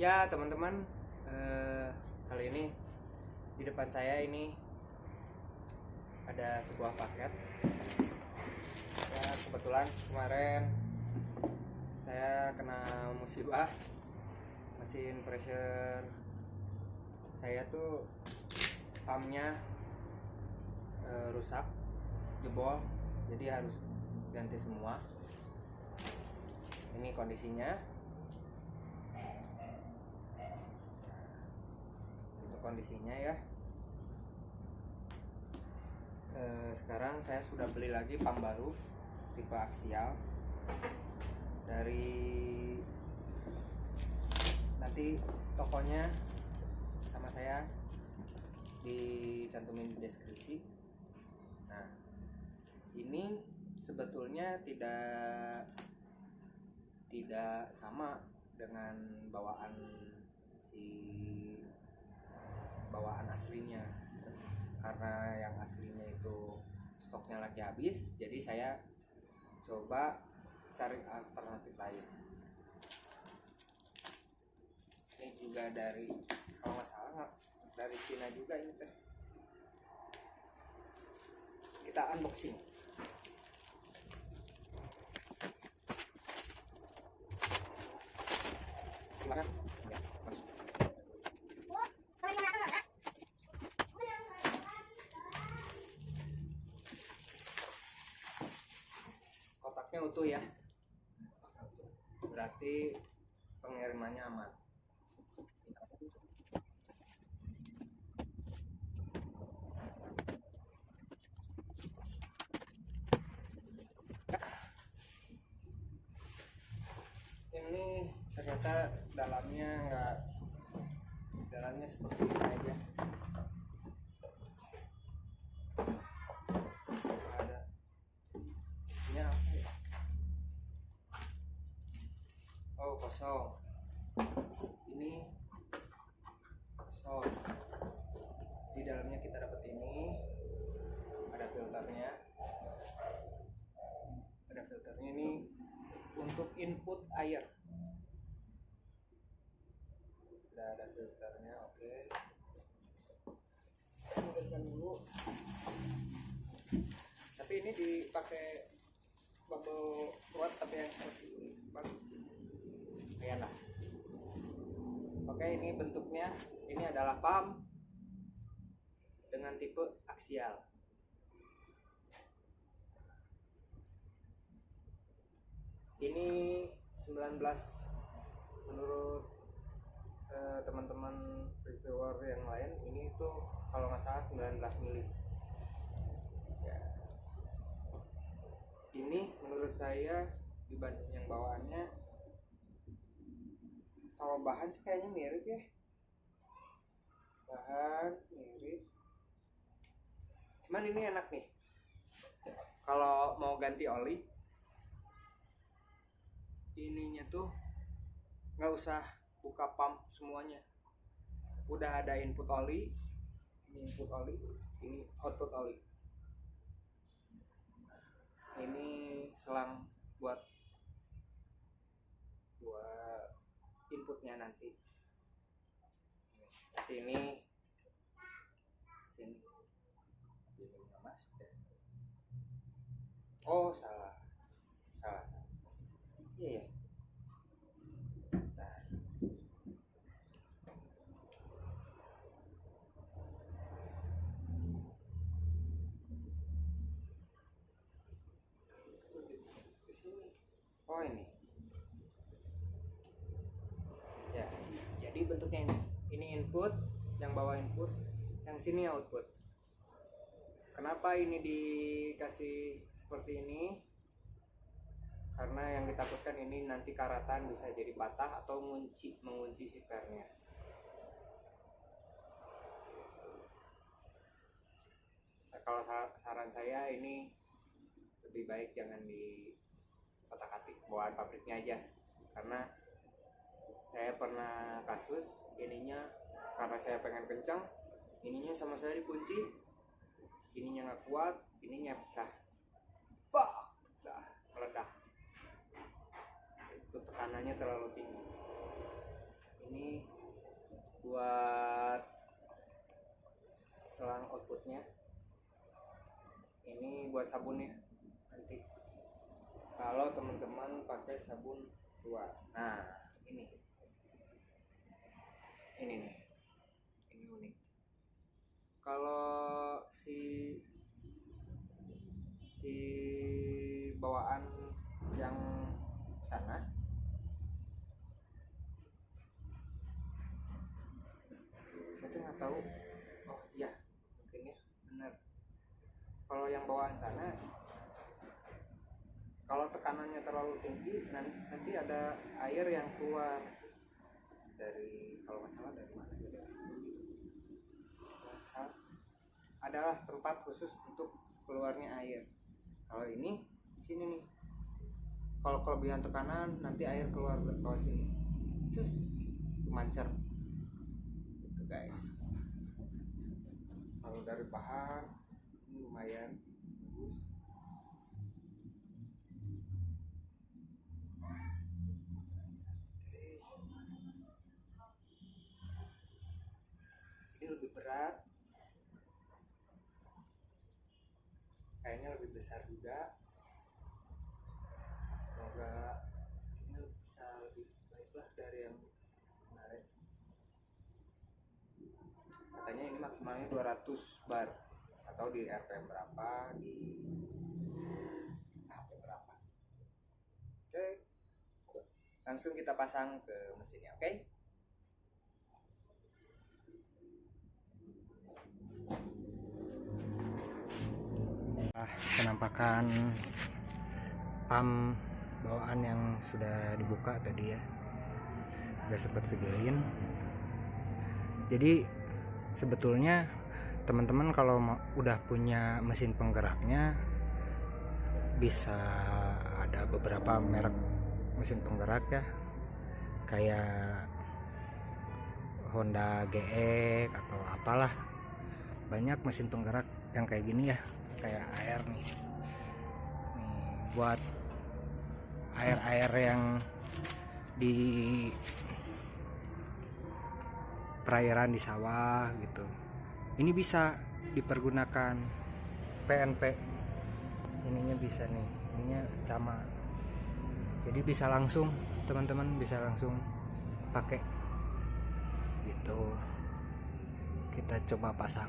Ya teman-teman, kali ini di depan saya ini ada sebuah paket. Ya kebetulan kemarin saya kena musibah, mesin pressure saya tuh pumpnya rusak, jebol, jadi harus ganti semua. Ini kondisinya. Kondisinya ya, sekarang saya sudah beli lagi pump baru tipe aksial dari nanti tokonya sama saya dicantumin di deskripsi. Nah, ini sebetulnya tidak sama dengan bawaan aslinya, karena yang aslinya itu stoknya lagi habis, jadi saya coba cari alternatif lain. Ini juga dari, kalau nggak salah dari Cina juga ini teh. Kita unboxing. Silakan. Ya, masuk. Kotaknya utuh ya, berarti pengirimannya aman. Ini ternyata dalamnya seperti ini aja. Ada ini apa ya? Oh, kosong. Ini kosong. Di dalamnya kita dapat ini, ada filternya. Ada filternya ini untuk input air. Sudah ada filternya, oke. Mungkinkan dulu. Tapi ini dipakai bubble wrap, tapi yang seperti ini bagus. Kayak lah. Oke, ini bentuknya. Ini adalah pump dengan tipe aksial. Ini 19 menurut teman-teman reviewer yang lain, ini tuh kalau nggak salah 19 mili ya. Ini menurut saya dibanding yang bawaannya, kalau bahan sih kayaknya mirip ya, bahan mirip, cuman ini enak nih kalau mau ganti oli, ininya tuh nggak usah buka pump semuanya, udah ada input oli, ini input oli, ini output oli, ini selang buat inputnya nanti. Sini ini nggak masuk ya. Oh, salah iya ya. Bentar. Di sini. Oh, ini ya, jadi bentuknya ini input, yang bawah input, yang sini output. Kenapa ini dikasih seperti ini? Karena yang ditakutkan ini nanti karatan bisa jadi patah atau mengunci sipernya. Nah, kalau saran saya ini lebih baik jangan di otak-atik, bawaan pabriknya aja. Karena saya pernah kasus ininya, karena saya pengen kencang, ininya sama saya dikunci, ininya nggak kuat, ininya pecah, meledak. Itu tekanannya terlalu tinggi. Ini buat selang outputnya. Ini buat sabunnya nanti kalau teman-teman pakai sabun luar. Nah ini nih, ini unik. Kalau si bawaan yang sana saya tuh nggak tahu. Oh iya mungkin ya benar. Kalau yang bawaan sana, kalau tekanannya terlalu tinggi nanti ada air yang keluar dari, kalau nggak salah dari mana ya, adalah tempat khusus untuk keluarnya air. Kalau ini di sini nih, kalau kelebihan tekanan nanti air keluar ke sini, terus mancer gitu guys. Kalau dari bahan ini lumayan bagus. Ini lebih berat, kayaknya lebih besar juga. Semoga ini bisa lebih baiklah dari yang kemarin. Katanya ini maksimalnya 200 bar atau di RPM berapa, di HP berapa. Oke, langsung kita pasang ke mesinnya. Oke. Penampakan pump bawaan yang sudah dibuka tadi ya, udah sempat videoin. Jadi sebetulnya teman-teman kalau udah punya mesin penggeraknya, bisa ada beberapa merek mesin penggerak ya, kayak Honda GX atau apalah, banyak mesin penggerak yang kayak gini ya, kayak air nih, buat air yang di perairan di sawah gitu. Ini bisa dipergunakan PNP, ininya bisa nih, ininya sama, jadi bisa langsung, teman-teman bisa langsung pakai gitu. Kita coba pasang.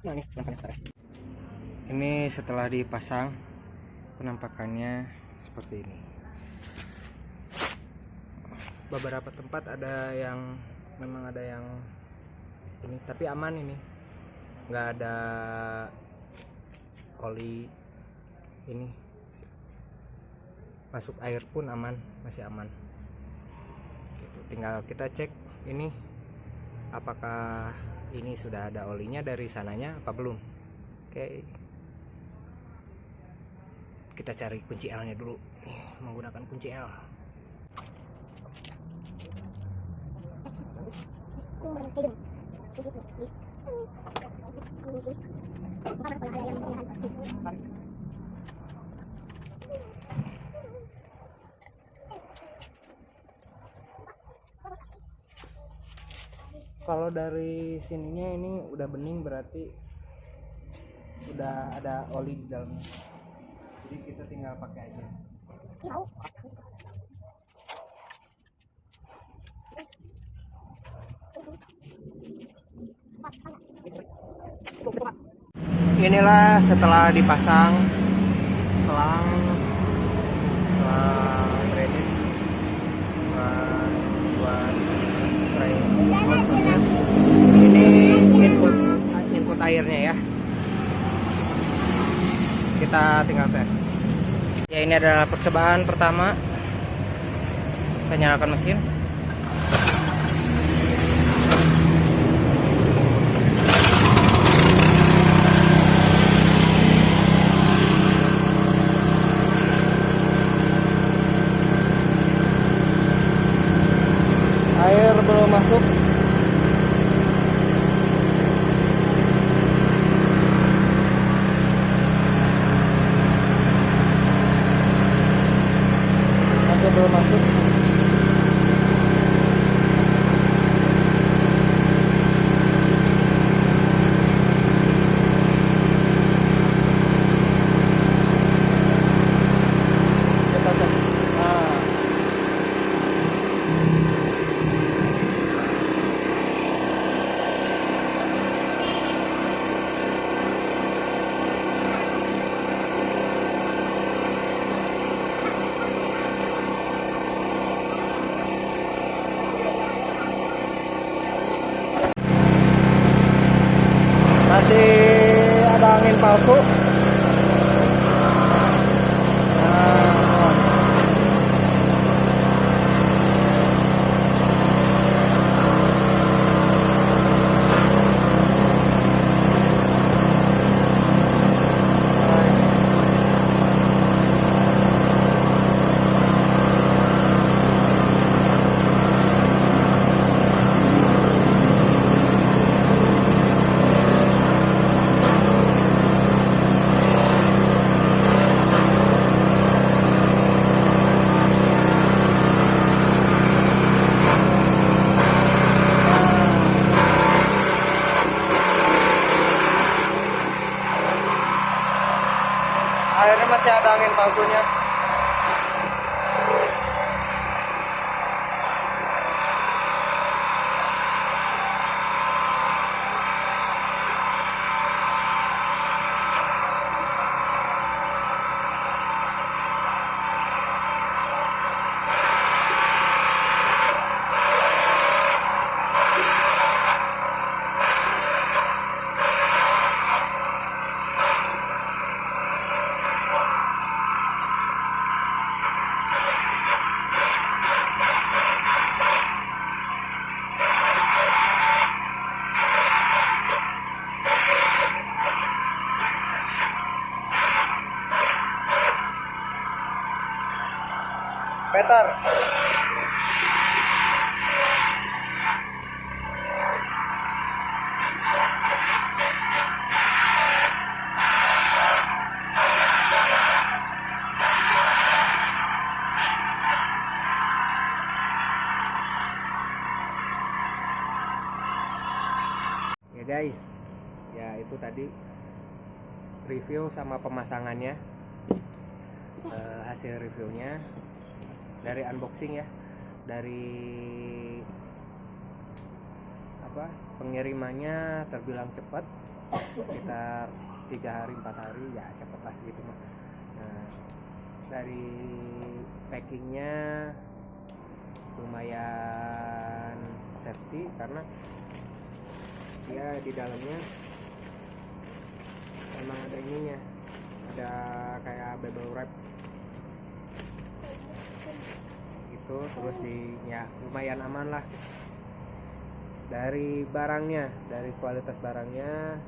Nah, ini penampakannya. Ini setelah dipasang, penampakannya seperti ini. Beberapa tempat ada yang memang ada yang ini, tapi aman ini, nggak ada oli ini, masuk air pun aman, masih aman gitu. Tinggal kita cek ini apakah ini sudah ada olinya dari sananya apa belum. Oke, kita cari kunci L nya dulu nih, menggunakan kunci L. Kalau dari sininya ini udah bening, berarti udah ada oli di dalamnya. Jadi kita tinggal pakai aja. Inilah setelah dipasang selang threaded buat spray. Ini input airnya ya. Kita tinggal tes. Ya, ini adalah percobaan pertama. Kita nyalakan mesin. Air belum masuk. Masih belum masuk. Kita cek. Nah. Masih ada angin palsu. Akhirnya masih ada angin palsunya. Peter. Ya guys, ya itu tadi review sama pemasangannya, hasil reviewnya dari unboxing ya, dari apa, pengirimannya terbilang cepat, sekitar 3 hari 4 hari ya cepet lah segitu mah. Nah, dari packingnya lumayan safety karena dia di dalamnya emang ada ininya, ada kayak bubble wrap gitu, terus ya lumayan aman lah. Dari barangnya, dari kualitas barangnya,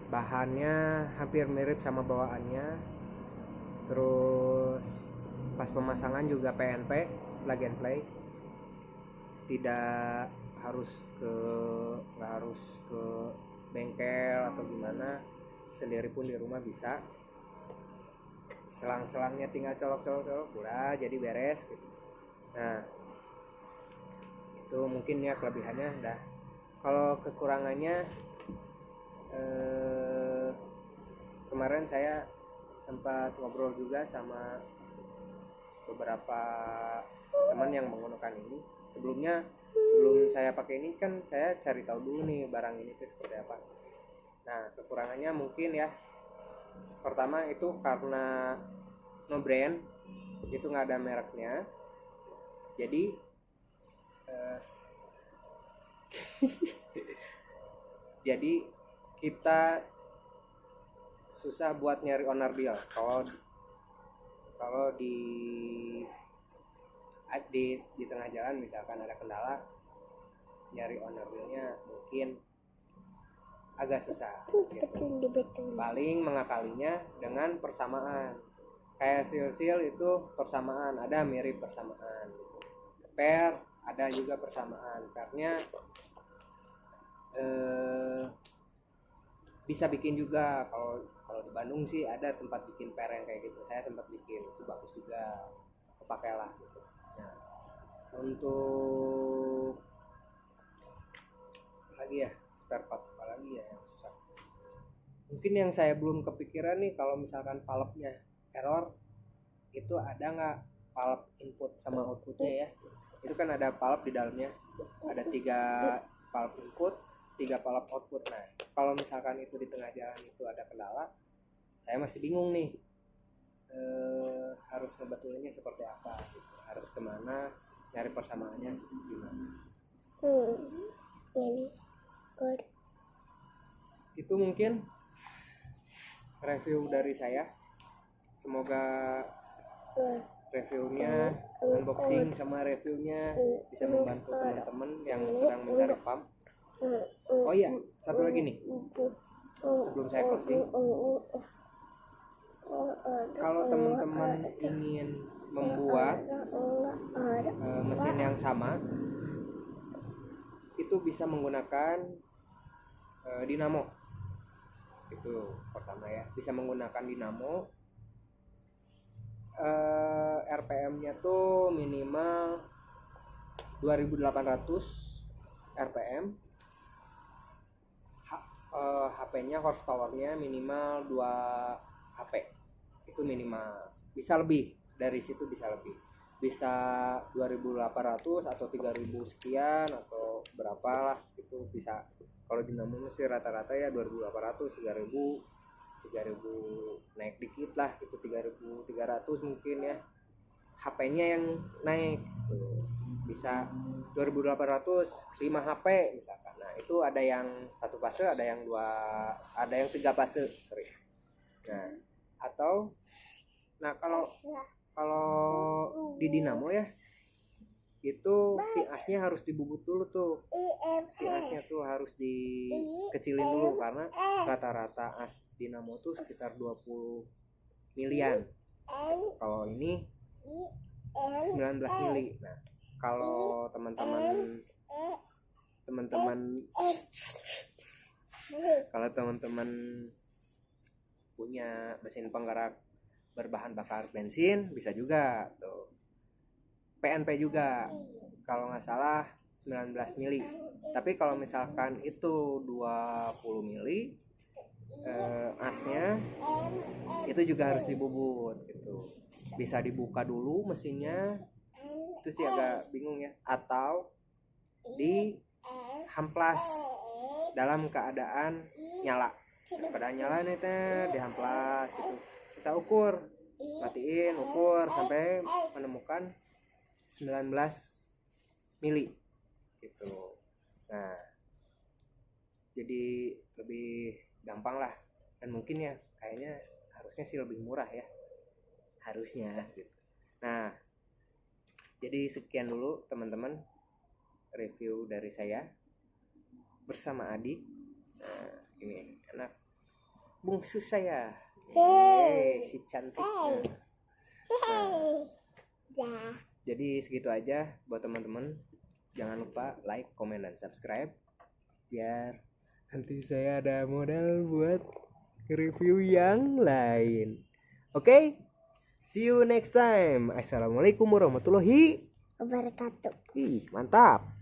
bahannya hampir mirip sama bawaannya. Terus pas pemasangan juga PNP, plug and play, nggak harus ke bengkel atau gimana, sendiri pun di rumah bisa. Selang-selangnya tinggal colok-colok udah jadi beres gitu. Nah, itu mungkin ya kelebihannya. Dah, kalau kekurangannya kemarin saya sempat ngobrol juga sama beberapa teman yang menggunakan ini. Sebelum saya pakai ini kan saya cari tahu dulu nih barang ini itu seperti apa. Nah, kekurangannya mungkin ya, pertama itu karena no brand, itu nggak ada mereknya, jadi jadi kita susah buat nyari owner deal. Kalau di tengah jalan misalkan ada kendala, nyari owner dealnya mungkin agak susah gitu. Paling mengakalinya dengan persamaan, kayak seal itu persamaan, ada mirip persamaan gitu. Per ada juga persamaan, pernya bisa bikin juga. Kalau di Bandung sih ada tempat bikin per yang kayak gitu, saya sempat bikin, itu bagus juga, kepakailah gitu. Nah, untuk lagi ya spare part apa lagi ya yang susah, mungkin yang saya belum kepikiran nih, kalau misalkan valve-nya error, itu ada nggak valve input sama outputnya ya. Itu kan ada valve di dalamnya, ada 3 valve input, 3 valve output. Nah, kalau misalkan itu di tengah jalan itu ada kendala, saya masih bingung nih, harus ngebetulinnya seperti apa gitu, harus kemana, cari persamaannya gimana. Ini good. Itu mungkin review dari saya. Semoga reviewnya, unboxing sama reviewnya bisa membantu teman-teman yang sedang mencari pump. Oh iya, satu lagi nih sebelum saya closing, kalau teman-teman ingin membuat mesin yang sama, itu bisa menggunakan dinamo. Itu pertama ya, bisa menggunakan dinamo. RPM-nya tuh minimal 2800 RPM. HP-nya horsepower-nya minimal 2 HP. Itu minimal. Bisa lebih dari situ, bisa lebih. Bisa 2800 atau 3000 sekian atau berapa lah, itu bisa. Kalau dinamo sih rata-rata ya 2800, 3000 naik dikit lah, itu 3300 mungkin ya. HP-nya yang naik tuh bisa 2800 5 HP misalkan. Nah, itu ada yang 1 fase, ada yang 3 fase, sorry. Nah, atau kalau di dinamo ya, itu si asnya harus dibubut dulu tuh. Si asnya tuh harus dikecilin dulu, karena rata-rata as dinamo tuh sekitar 20 milian. Kalau ini 19 mili. Nah, kalau teman-teman punya mesin penggerak berbahan bakar bensin, bisa juga tuh. PNP juga kalau nggak salah 19 mili. Tapi kalau misalkan itu 20 mili, asnya itu juga harus dibubut gitu. Bisa dibuka dulu mesinnya, itu sih agak bingung ya, atau di hamplas dalam keadaan nyala. Pada nyala nih teh dihamplas gitu. Kita ukur, matiin, ukur sampai menemukan 19 mili gitu. Nah, jadi lebih gampang lah, dan mungkin ya kayaknya harusnya sih lebih murah ya, harusnya gitu. Nah, jadi sekian dulu teman-teman review dari saya bersama Adi. Nah, ini anak bungsu saya, si cantik. Nah, jadi segitu aja buat teman-teman. Jangan lupa like, komen, dan subscribe biar nanti saya ada modal buat review yang lain. Oke? See you next time. Assalamualaikum warahmatullahi wabarakatuh. wabarakatuh. Mantap.